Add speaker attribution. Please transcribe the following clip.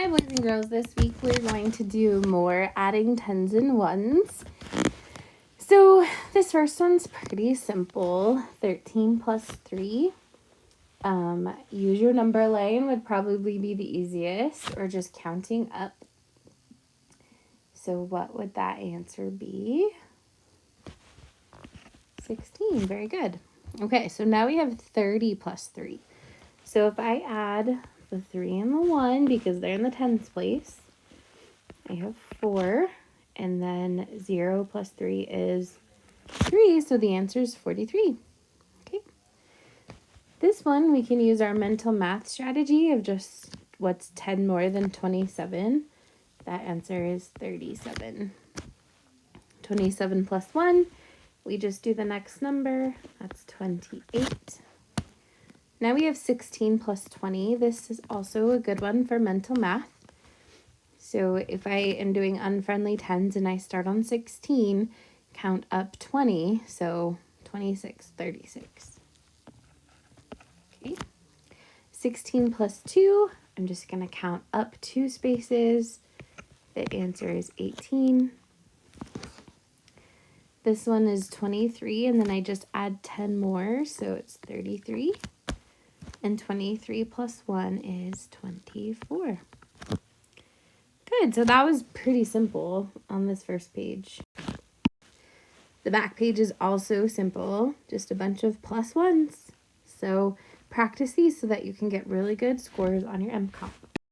Speaker 1: Hi boys and girls, this week we're going to do more adding tens and ones. So this first one's pretty simple, 13 plus 3. Use your number line would probably be the easiest, or just counting up. So what would that answer be? 16, very good. Okay, so now we have 30 plus 3. So if I add the 3 and the 1, because they're in the tens place, I have 4, and then 0 plus 3 is 3, so the answer is 43. Okay. This one, we can use our mental math strategy of just what's 10 more than 27. That answer is 37. 27 plus 1, we just do the next number. That's 28. Now we have 16 plus 20. This is also a good one for mental math. So if I am doing unfriendly tens and I start on 16, count up 20. So 26, 36. Okay. 16 plus 2, I'm just going to count up 2 spaces. The answer is 18. This one is 23, and then I just add 10 more, so it's 33. And 23 plus 1 is 24. Good, so that was pretty simple on this first page. The back page is also simple, just a bunch of plus ones. So practice these so that you can get really good scores on your MCOM.